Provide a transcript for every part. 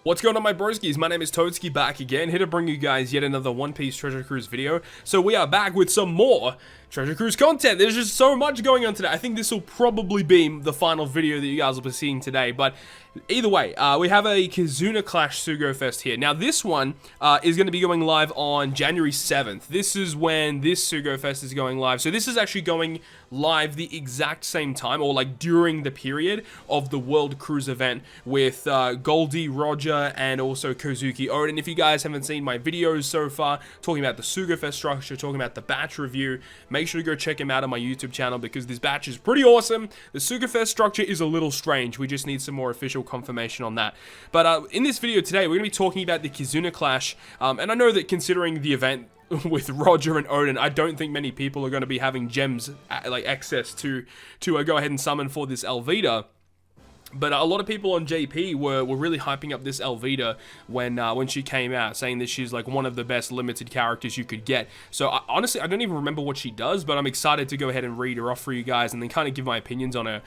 What's going on, my broskiis? My name is Toadskii, back again, here to bring you guys yet another One Piece Treasure Cruise video. So we are back with some more Treasure Cruise content. There's just so much going on today. I think this will probably be the final video that you guys will be seeing today, but either way, we have a Kizuna Clash Sugo Fest here. Now this one is going to be going live on January 7th. This is when this Sugo Fest is going live. So this is actually going live the exact same time, or like during the period of the World Cruise event with Goldie, Roger, and also Kozuki Oden. If you guys haven't seen my videos so far talking about the Sugo Fest structure, talking about the batch review, make sure to go check them out on my YouTube channel because this batch is pretty awesome. The Sugo Fest structure is a little strange. We just need some more official confirmation on that. But in this video today, we're going to be talking about the Kizuna Clash, and I know that considering the event with Roger and Oden, I don't think many people are going to be having gems, like access to go ahead and summon for this Alvida. But a lot of people on JP were really hyping up this Alvida when she came out, saying that she's like one of the best limited characters you could get. So honestly, I don't even remember what she does, but I'm excited to go ahead and read her off for you guys and then kind of give my opinions on her.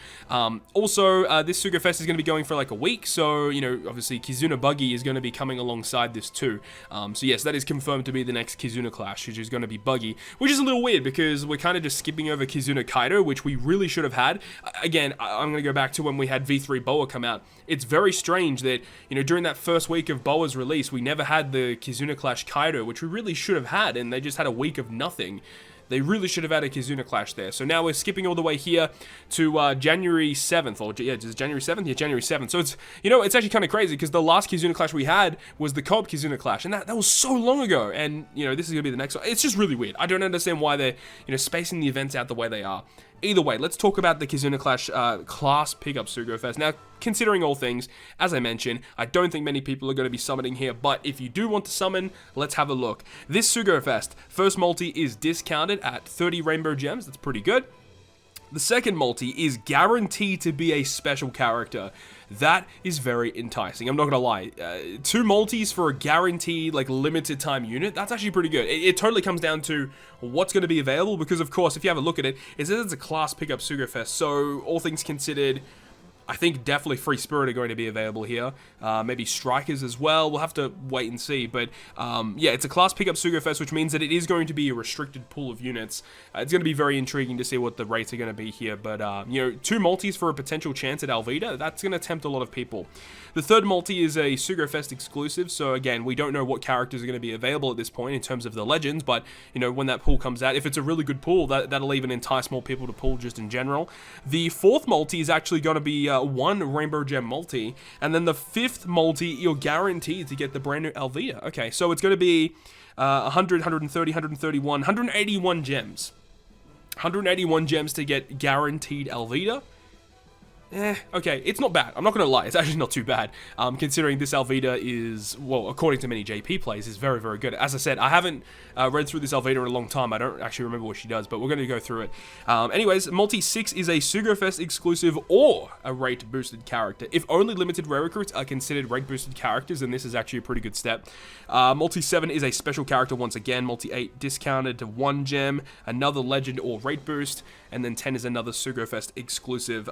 Also, this Sugo Fest is going to be going for like a week, so, you know, obviously Kizuna Buggy is going to be coming alongside this too. So yes, that is confirmed to be the next Kizuna Clash, which is going to be Buggy, which is a little weird because we're kind of just skipping over Kizuna Kaido, which we really should have had. Again, I'm going to go back to when we had V3 Boa come out. It's very strange that, you know, during that first week of Boa's release, we never had the Kizuna Clash Kaido, which we really should have had, and they just had a week of nothing. They really should have had a Kizuna Clash there. So now we're skipping all the way here to January 7th, or yeah, just January 7th? Yeah, January 7th. So it's, you know, it's actually kind of crazy because the last Kizuna Clash we had was the co-op Kizuna Clash, and that was so long ago, and, you know, this is going to be the next one. It's just really weird. I don't understand why they're, you know, spacing the events out the way they are. Either way, let's talk about the Kizuna Clash class pickup Sugo Fest. Now, considering all things, as I mentioned, I don't think many people are going to be summoning here, but if you do want to summon, let's have a look. This Sugo Fest, first multi is discounted at 30 rainbow gems. That's pretty good. The second multi is guaranteed to be a special character. That is very enticing. I'm not gonna lie. 2 multis for a guaranteed, like, limited time unit, that's actually pretty good. It totally comes down to what's going to be available, because, of course, if you have a look at it, it says it's a class pickup Sugo Fest, so all things considered, I think definitely Free Spirit are going to be available here. Maybe Strikers as well. We'll have to wait and see. But yeah, it's a class pickup Sugo Fest, which means that it is going to be a restricted pool of units. It's going to be very intriguing to see what the rates are going to be here. But, you know, 2 multis for a potential chance at Alvida, that's going to tempt a lot of people. The third multi is a Sugo Fest exclusive. So, again, we don't know what characters are going to be available at this point in terms of the legends. But, you know, when that pool comes out, if it's a really good pool, that'll even entice more people to pull just in general. The fourth multi is actually going to be 1 rainbow gem multi, and then the 5th multi, you're guaranteed to get the brand new Alvida. Okay, so it's going to be 100, 130, 131, 181 gems. 181 gems to get guaranteed Alvida. Okay, it's not bad. I'm not going to lie. It's actually not too bad, considering this Alvida is, well, according to many JP plays, is very, very good. As I said, I haven't read through this Alvida in a long time. I don't actually remember what she does, but we're going to go through it. Anyways, Multi-6 is a Sugo Fest exclusive or a rate-boosted character. If only limited rare recruits are considered rate-boosted characters, then this is actually a pretty good step. Multi-7 is a special character once again. Multi-8 discounted to 1 gem, another legend or rate boost, and then 10 is another Sugo Fest exclusive.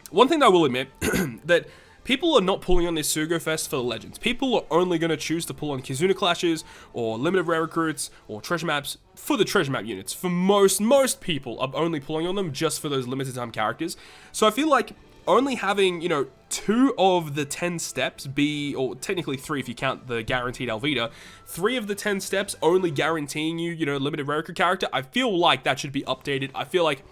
One thing I will admit, that people are not pulling on this Sugo Fest for the legends. People are only going to choose to pull on Kizuna Clashes, or limited rare recruits, or treasure maps for the treasure map units. For most people are only pulling on them just for those limited time characters. So I feel like only having, you know, 2 of the 10 steps be, or technically 3 if you count the guaranteed Alvida, 3 of the 10 steps only guaranteeing you, you know, limited rare recruit character, I feel like that should be updated. I feel like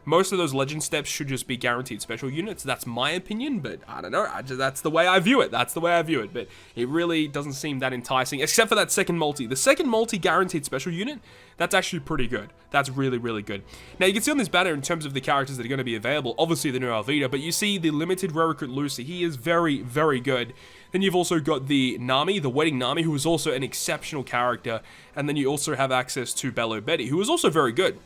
most of those legend steps should just be guaranteed special units. That's my opinion, but I don't know. That's the way I view it. That's the way I view it. But it really doesn't seem that enticing, except for that second multi. The second multi guaranteed special unit, that's actually pretty good. That's really, really good. Now, you can see on this banner in terms of the characters that are going to be available, obviously the new Alvida, but you see the limited rare recruit Lucy. He is very, very good. Then you've also got the Nami, the Wedding Nami, who is also an exceptional character. And then you also have access to Bello Betty, who is also very good.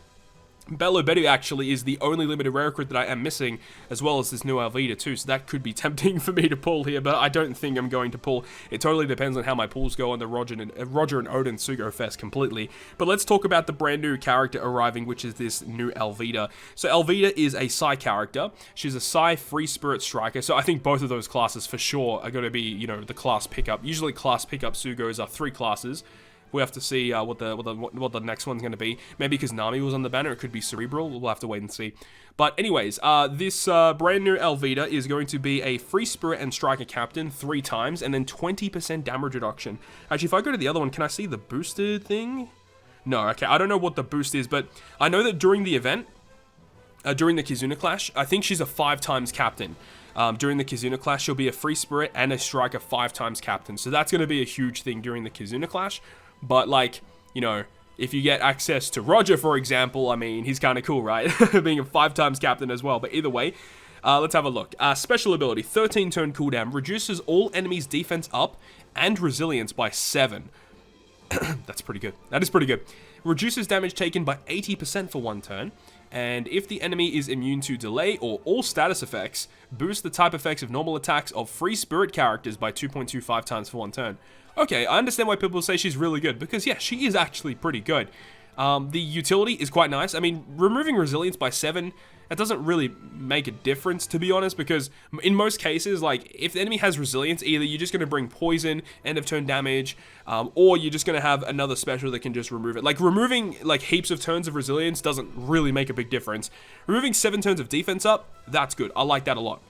Bello Betty actually is the only limited rare crit that I am missing, as well as this new Alvida too, so that could be tempting for me to pull here, but I don't think I'm going to pull. It totally depends on how my pulls go on the Roger and Odin Sugo Fest completely. But let's talk about the brand new character arriving, which is this new Alvida. So Alvida is a Psi character. She's a Psi Free Spirit Striker, so I think both of those classes for sure are going to be, you know, the class pickup. Usually class pickup Sugos are 3 classes. We have to see what the next one's going to be. Maybe because Nami was on the banner, it could be Cerebral. We'll have to wait and see. But anyways, this brand new Alvida is going to be a Free Spirit and Striker Captain 3 times, and then 20% damage reduction. Actually, if I go to the other one, can I see the boosted thing? No, okay, I don't know what the boost is, but I know that during the event, during the Kizuna Clash, I think she's a 5 times Captain. During the Kizuna Clash, she'll be a Free Spirit and a Striker 5 times Captain. So that's going to be a huge thing during the Kizuna Clash. But, like, you know, if you get access to Roger, for example, I mean, he's kind of cool, right? Being a 5 times captain as well. But either way, let's have a look. Special ability, 13 turn cooldown, reduces all enemies' defense up and resilience by 7. That's pretty good. That is pretty good. Reduces damage taken by 80% for 1 turn. And if the enemy is immune to delay or all status effects, boost the type effects of normal attacks of Free Spirit characters by 2.25 times for 1 turn. Okay, I understand why people say she's really good, because yeah, she is actually pretty good. The utility is quite nice. I mean, removing resilience by 7, that doesn't really make a difference, to be honest, because in most cases, like, if the enemy has resilience, either you're just going to bring poison, end of turn damage, or you're just going to have another special that can just remove it. Like, removing, like, heaps of turns of resilience doesn't really make a big difference. Removing 7 turns of defense up, that's good. I like that a lot.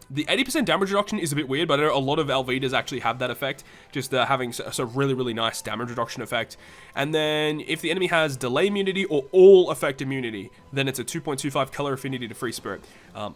The 80% damage reduction is a bit weird, but I know a lot of Alvidas actually have that effect, just having a really, really nice damage reduction effect. And then if the enemy has delay immunity or all effect immunity, then it's a 2.25 color affinity to Free Spirit.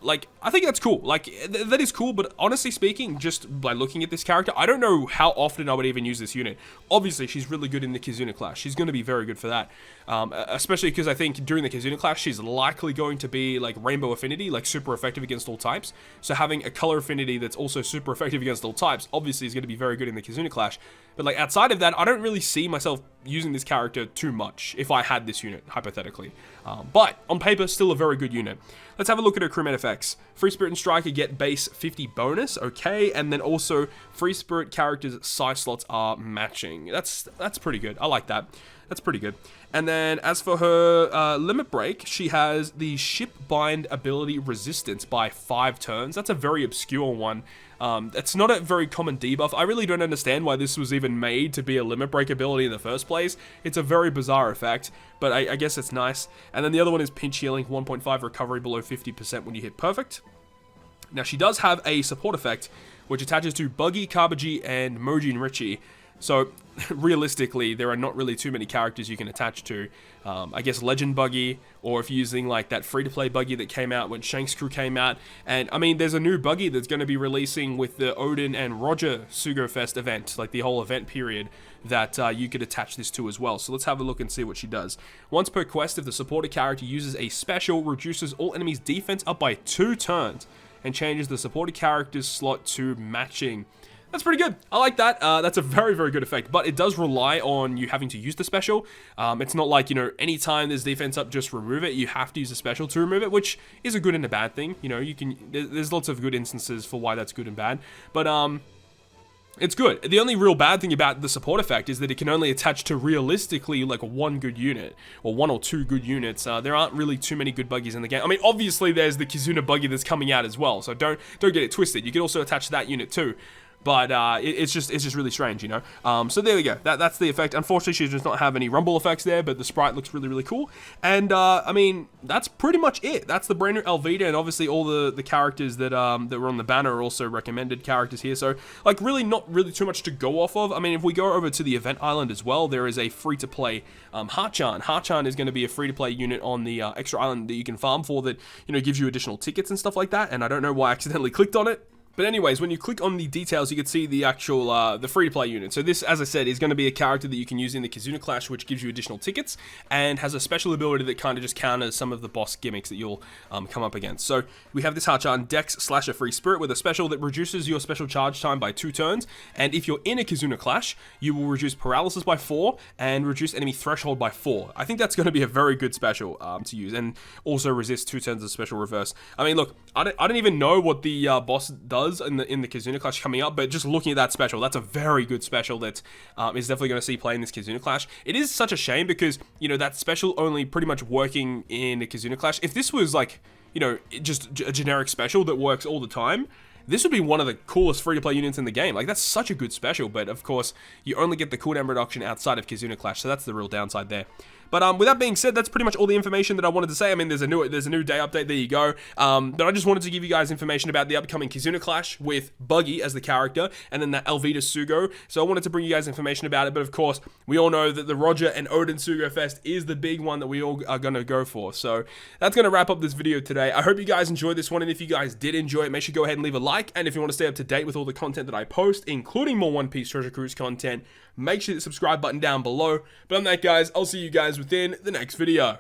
Like, I think that's cool. Like, that is cool, but honestly speaking, just by looking at this character, I don't know how often I would even use this unit. Obviously, she's really good in the Kizuna Clash. She's going to be very good for that. Especially because I think during the Kizuna Clash, she's likely going to be, like, Rainbow Affinity, like, super effective against all types. So having a color affinity that's also super effective against all types obviously is going to be very good in the Kizuna Clash. But like outside of that, I don't really see myself using this character too much if I had this unit, hypothetically. But on paper, still a very good unit. Let's have a look at her crewmate effects. Free Spirit and Striker get base 50 bonus, okay, and then also Free Spirit characters' size slots are matching. That's pretty good. I like that. That's pretty good. And then as for her limit break, she has the ship bind ability resistance by 5 turns. That's a very obscure one. It's not a very common debuff. I really don't understand why this was even made to be a limit break ability in the first place. It's a very bizarre effect, but I guess it's nice. And then the other one is pinch healing, 1.5 recovery below 50% when you hit perfect. Now she does have a support effect, which attaches to Buggy, Kabaji, and Moji and Richie. So, realistically, there are not really too many characters you can attach to. I guess Legend Buggy, or if you're using like that free-to-play Buggy that came out when Shanks Crew came out. And, I mean, there's a new Buggy that's going to be releasing with the Odin and Roger Sugo Fest event, like the whole event period, that you could attach this to as well. So let's have a look and see what she does. Once per quest, if the supported character uses a special, reduces all enemies' defense up by 2 turns, and changes the supported character's slot to matching. That's pretty good. I like that. That's a very, very good effect, but it does rely on you having to use the special. It's not like, you know, anytime there's defense up, just remove it. You have to use a special to remove it, which is a good and a bad thing. You know, you can, there's lots of good instances for why that's good and bad, but it's good. The only real bad thing about the support effect is that it can only attach to realistically like 1 good unit or 1 or 2 good units. There aren't really too many good buggies in the game. I mean, obviously there's the Kizuna buggy that's coming out as well, so don't get it twisted. You can also attach that unit too. But it's just really strange, you know. So there we go. That's the effect. Unfortunately, she does not have any rumble effects there, but the sprite looks really, really cool. And I mean, that's pretty much it. That's the brand new Alvida, and obviously all the characters that were on the banner are also recommended characters here. So like really not really too much to go off of. I mean, if we go over to the event island as well, there is a free-to-play Hachan. Hachan is going to be a free-to-play unit on the extra island that you can farm for that, you know, gives you additional tickets and stuff like that. And I don't know why I accidentally clicked on it. But anyways, when you click on the details, you can see the actual, the free-to-play unit. So this, as I said, is going to be a character that you can use in the Kizuna Clash, which gives you additional tickets, and has a special ability that kind of just counters some of the boss gimmicks that you'll come up against. So we have this Hachan Dex / a Free Spirit with a special that reduces your special charge time by 2 turns, and if you're in a Kizuna Clash, you will reduce paralysis by 4, and reduce enemy threshold by 4. I think that's going to be a very good special to use, and also resist 2 turns of special reverse. I mean, look, I don't even know what the boss does in the Kizuna Clash coming up, but just looking at that special, that's a very good special that is definitely going to see play in this Kizuna Clash. It is such a shame because, you know, that special only pretty much working in a Kizuna Clash. If this was like, you know, just a generic special that works all the time, this would be one of the coolest free-to-play units in the game. Like, that's such a good special, but of course, you only get the cooldown reduction outside of Kizuna Clash, so that's the real downside there. But with that being said, that's pretty much all the information that I wanted to say. I mean, there's a new day update, there you go. But I just wanted to give you guys information about the upcoming Kizuna Clash with Buggy as the character, and then that Alvida Sugo. So I wanted to bring you guys information about it, but of course, we all know that the Roger and Odin Sugo Fest is the big one that we all are going to go for. So that's going to wrap up this video today. I hope you guys enjoyed this one, and if you guys did enjoy it, make sure you go ahead and leave a like, and if you want to stay up to date with all the content that I post, including more One Piece Treasure Cruise content, make sure to hit the subscribe button down below. But on that, guys, I'll see you guys within the next video.